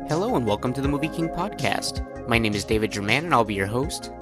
Hello and welcome to the MovieKing Podcast. My name is David Jurmann and I'll be your host.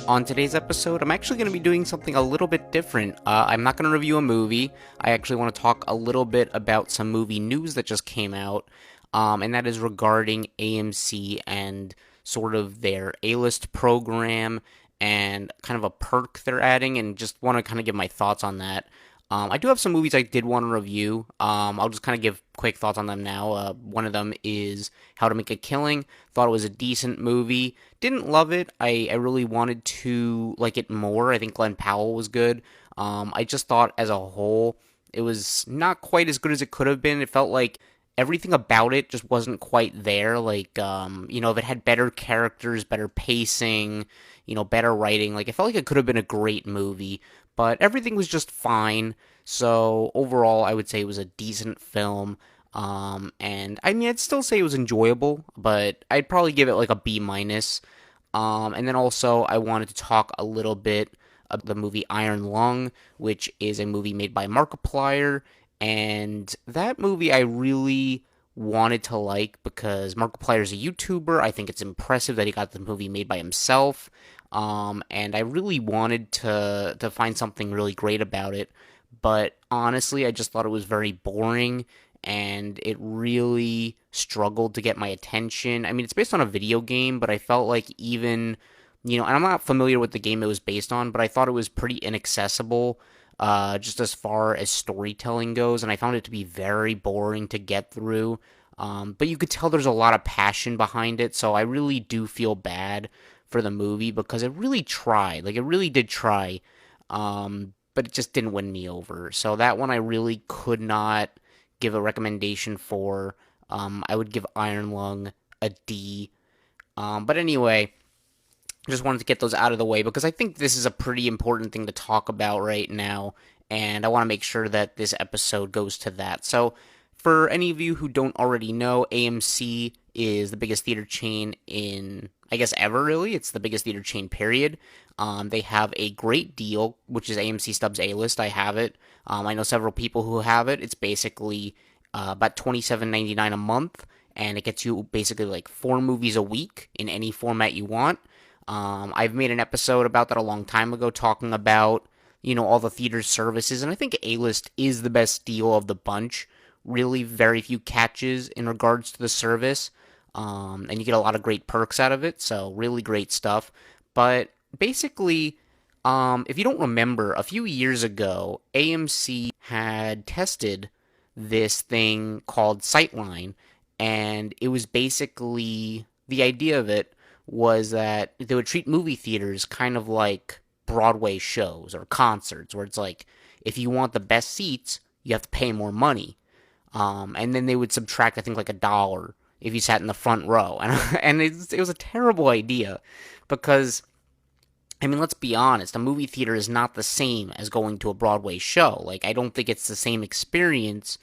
On today's episode, I'm actually going to be doing something a little bit different. I'm not going to review a movie. I actually want to talk a little bit about some movie news that just came out, and that is regarding AMC and sort of their A-list program and kind of a perk they're adding, and just want to kind of give my thoughts on that. I do have some movies I did want to review. I'll just kind of give quick thoughts on them now. One of them is How to Make a Killing. Thought it was a decent movie. Didn't love it. I really wanted to like it more. I think Glenn Powell was good. I just thought as a whole, it was not quite as good as it could have been. It felt like everything about it just wasn't quite there. Like, if it had better characters, better pacing, better writing, like, it felt like it could have been a great movie, but everything was just fine. So overall, I would say it was a decent film. And I mean, I'd still say it was enjoyable, but I'd probably give it like a B minus. And then also, I wanted to talk a little bit of the movie Iron Lung, which is a movie made by Markiplier. And that movie I really wanted to like because Markiplier is a YouTuber. I think it's impressive that he got the movie made by himself. And I really wanted to find something really great about it. But honestly, I just thought it was very boring and it really struggled to get my attention. I mean, it's based on a video game, but I felt like even, and I'm not familiar with the game it was based on, but I thought it was pretty inaccessible, just as far as storytelling goes, and I found it to be very boring to get through. But you could tell there's a lot of passion behind it, so I really do feel bad for the movie because it really tried. Like, it really did try, but it just didn't win me over. So that one I really could not give a recommendation for. I would give Iron Lung a D. But anyway, just wanted to get those out of the way because I think this is a pretty important thing to talk about right now, and I want to make sure that this episode goes to that. So, for any of you who don't already know, AMC is the biggest theater chain in, I guess, ever, really. It's the biggest theater chain, period. They have a great deal, which is AMC Stubs A-List. I have it. I know several people who have it. It's basically about $27.99 a month, and it gets you basically like 4 movies a week in any format you want. I've made an episode about that a long time ago talking about, all the theater services, and I think A-List is the best deal of the bunch. Really very few catches in regards to the service, and you get a lot of great perks out of it, so really great stuff. But basically, if you don't remember, a few years ago, AMC had tested this thing called Sightline, and it was basically, the idea of it was that they would treat movie theaters kind of like Broadway shows or concerts, where it's like, if you want the best seats, you have to pay more money. And then they would subtract, I think, like $1 if you sat in the front row. And it was a terrible idea because, I mean, let's be honest, a movie theater is not the same as going to a Broadway show. Like, I don't think it's the same experience,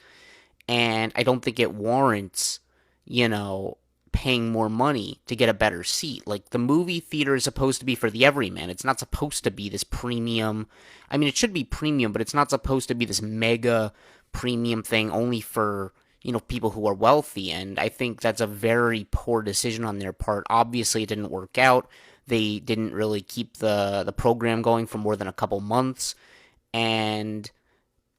and I don't think it warrants, paying more money to get a better seat. Like, the movie theater is supposed to be for the everyman. It's not supposed to be this premium. I mean, it should be premium, but it's not supposed to be this mega premium thing only for, people who are wealthy. And I think that's a very poor decision on their part. Obviously, it didn't work out. They didn't really keep the program going for more than a couple months. And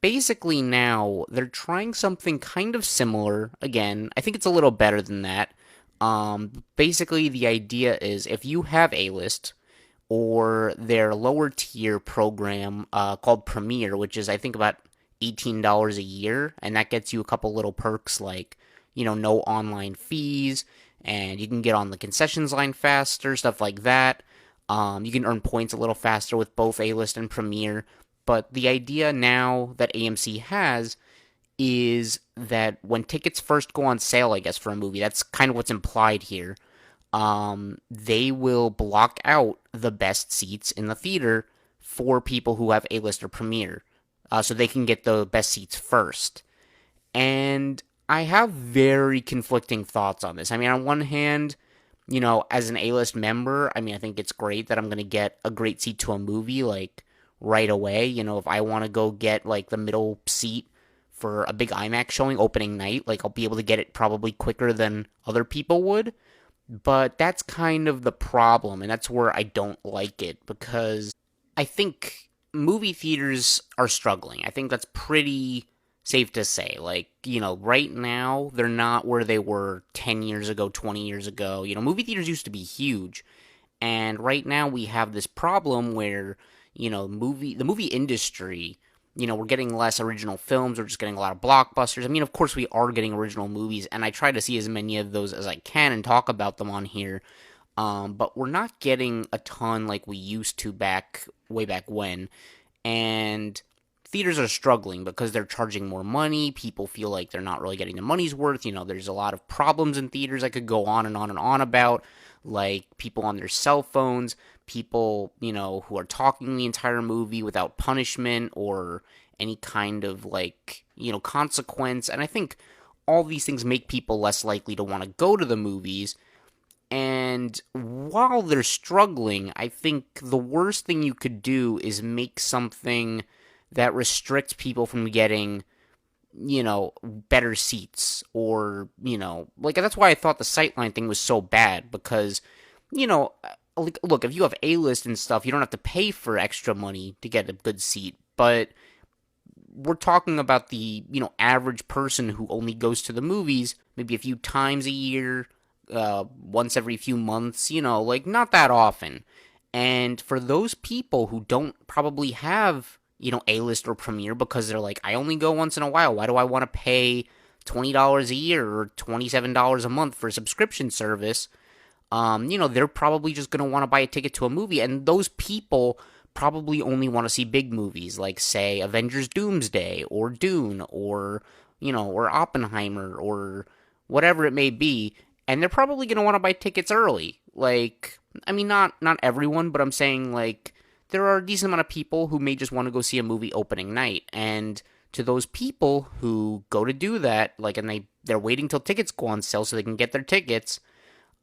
basically now they're trying something kind of similar. Again, I think it's a little better than that. Basically, the idea is if you have A-List or their lower tier program called Premier, which is, I think, about $18 a year, and that gets you a couple little perks like, no online fees, and you can get on the concessions line faster, stuff like that. You can earn points a little faster with both A-List and Premier. But the idea now that AMC has is that when tickets first go on sale, I guess, for a movie, that's kind of what's implied here, they will block out the best seats in the theater for people who have A-List or Premier, so they can get the best seats first. And I have very conflicting thoughts on this. I mean, on one hand, as an A-List member, I mean, I think it's great that I'm going to get a great seat to a movie, like, right away. If I want to go get, like, the middle seat for a big IMAX showing opening night. Like, I'll be able to get it probably quicker than other people would. But that's kind of the problem, and that's where I don't like it, because I think movie theaters are struggling. I think that's pretty safe to say. Like, right now, they're not where they were 10 years ago, 20 years ago. Movie theaters used to be huge. And right now we have this problem where, the movie industry, we're getting less original films, we're just getting a lot of blockbusters. I mean, of course we are getting original movies, and I try to see as many of those as I can and talk about them on here. But we're not getting a ton like we used to way back when. And theaters are struggling because they're charging more money. People feel like they're not really getting the money's worth. There's a lot of problems in theaters I could go on and on and on about, like people on their cell phones, people, who are talking the entire movie without punishment or any kind of, consequence. And I think all these things make people less likely to want to go to the movies. And while they're struggling, I think the worst thing you could do is make something that restricts people from getting, better seats, or, that's why I thought the Sightline thing was so bad, because, look, if you have A-list and stuff, you don't have to pay for extra money to get a good seat, but we're talking about the, average person who only goes to the movies maybe a few times a year, once every few months, not that often. And for those people who don't probably have, A-list or Premiere, because they're like, I only go once in a while, why do I want to pay $20 a year or $27 a month for a subscription service? They're probably just going to want to buy a ticket to a movie, and those people probably only want to see big movies, like, say, Avengers Doomsday, or Dune, or, or Oppenheimer, or whatever it may be, and they're probably going to want to buy tickets early. Like, I mean, not everyone, but I'm saying, like, there are a decent amount of people who may just want to go see a movie opening night, and to those people who go to do that, like, and they're waiting till tickets go on sale so they can get their tickets,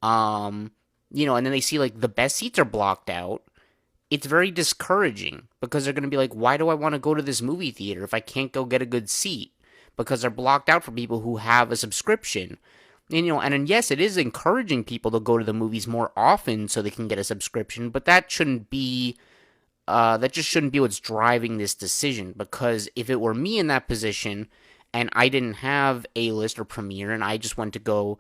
and then they see, like, the best seats are blocked out, it's very discouraging, because they're going to be like, why do I want to go to this movie theater if I can't go get a good seat? Because they're blocked out for people who have a subscription. And, and yes, it is encouraging people to go to the movies more often so they can get a subscription, but that shouldn't be, that just shouldn't be what's driving this decision, because if it were me in that position, and I didn't have A-list or Premiere, and I just went to go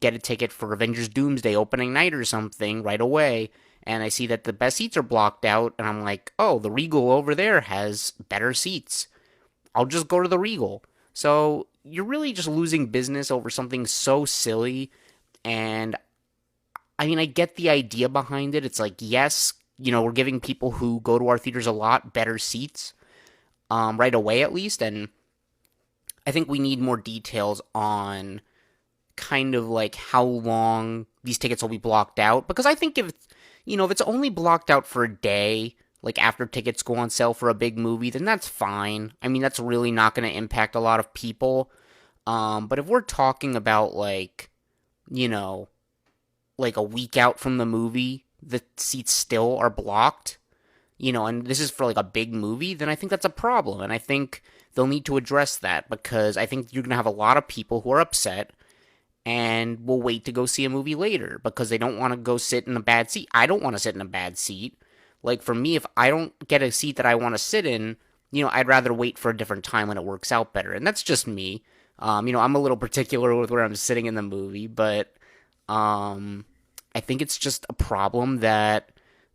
get a ticket for Avengers Doomsday opening night or something right away, and I see that the best seats are blocked out, and I'm like, oh, the Regal over there has better seats, I'll just go to the Regal. So you're really just losing business over something so silly. And I mean, I get the idea behind it. It's like, yes, we're giving people who go to our theaters a lot better seats, right away at least. And I think we need more details on kind of like how long these tickets will be blocked out. Because I think if it's only blocked out for a day, like after tickets go on sale for a big movie, then that's fine. I mean, that's really not going to impact a lot of people. But if we're talking about like a week out from the movie, the seats still are blocked, and this is for like a big movie, then I think that's a problem. And I think they'll need to address that, because I think you're going to have a lot of people who are upset and will wait to go see a movie later because they don't want to go sit in a bad seat. I don't want to sit in a bad seat. Like, for me, if I don't get a seat that I want to sit in, I'd rather wait for a different time when it works out better. And that's just me. I'm a little particular with where I'm sitting in the movie, but I think it's just a problem that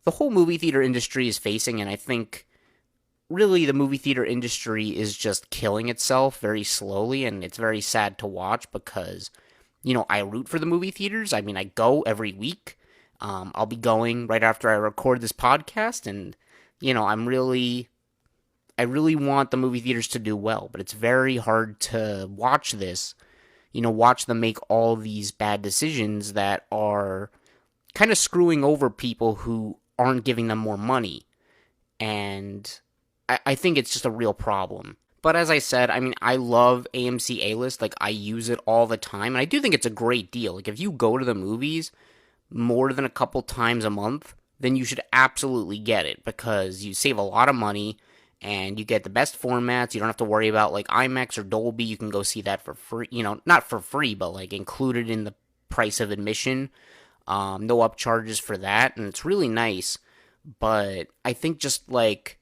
the whole movie theater industry is facing, and I think really the movie theater industry is just killing itself very slowly, and it's very sad to watch because, I root for the movie theaters. I mean, I go every week. I'll be going right after I record this podcast, and, I really want the movie theaters to do well, but it's very hard to watch this, watch them make all these bad decisions that are kind of screwing over people who aren't giving them more money, and I think it's just a real problem. But as I said, I mean, I love AMC A-List, like, I use it all the time, and I do think it's a great deal. Like, if you go to the movies more than a couple times a month, then you should absolutely get it, because you save a lot of money, and you get the best formats. You don't have to worry about like IMAX or Dolby. You can go see that for free, not for free, but like included in the price of admission. No upcharges for that, and it's really nice. But I think just like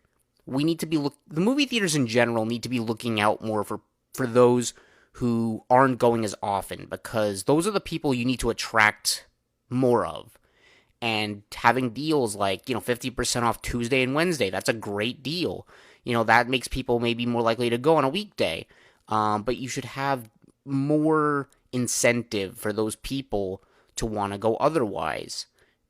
we need to be the movie theaters in general need to be looking out more for those who aren't going as often, because those are the people you need to attract more of. And having deals like, 50% off Tuesday and Wednesday, that's a great deal. That makes people maybe more likely to go on a weekday. But you should have more incentive for those people to want to go otherwise.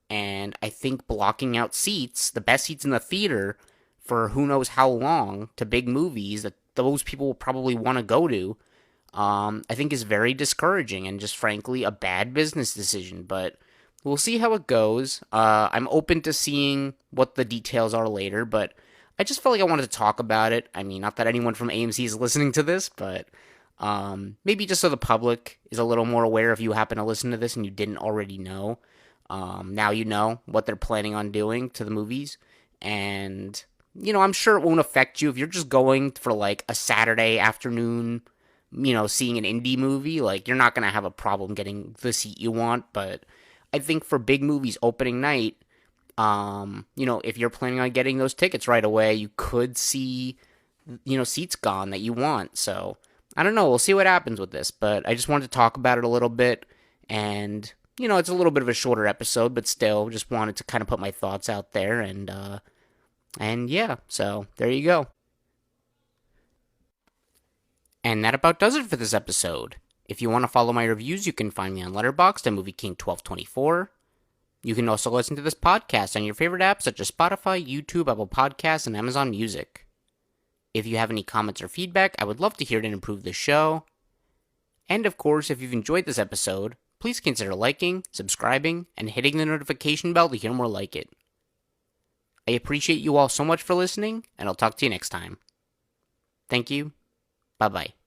And I think blocking out seats, the best seats in the theater for who knows how long, to big movies that those people will probably want to go to, I think is very discouraging and just frankly a bad business decision. But we'll see how it goes. I'm open to seeing what the details are later, but I just felt like I wanted to talk about it. I mean, not that anyone from AMC is listening to this, but maybe just so the public is a little more aware if you happen to listen to this and you didn't already know. Now you know what they're planning on doing to the movies. And, I'm sure it won't affect you if you're just going for like a Saturday afternoon, seeing an indie movie. Like, you're not going to have a problem getting the seat you want, but I think for big movies opening night, if you're planning on getting those tickets right away, you could see, seats gone that you want. So, I don't know. We'll see what happens with this, but I just wanted to talk about it a little bit. And, it's a little bit of a shorter episode, but still just wanted to kind of put my thoughts out there. And yeah, so there you go. And that about does it for this episode. If you want to follow my reviews, you can find me on Letterboxd at MovieKing1224. You can also listen to this podcast on your favorite apps such as Spotify, YouTube, Apple Podcasts, and Amazon Music. If you have any comments or feedback, I would love to hear it and improve the show. And of course, if you've enjoyed this episode, please consider liking, subscribing, and hitting the notification bell to hear more like it. I appreciate you all so much for listening, and I'll talk to you next time. Thank you. Bye-bye.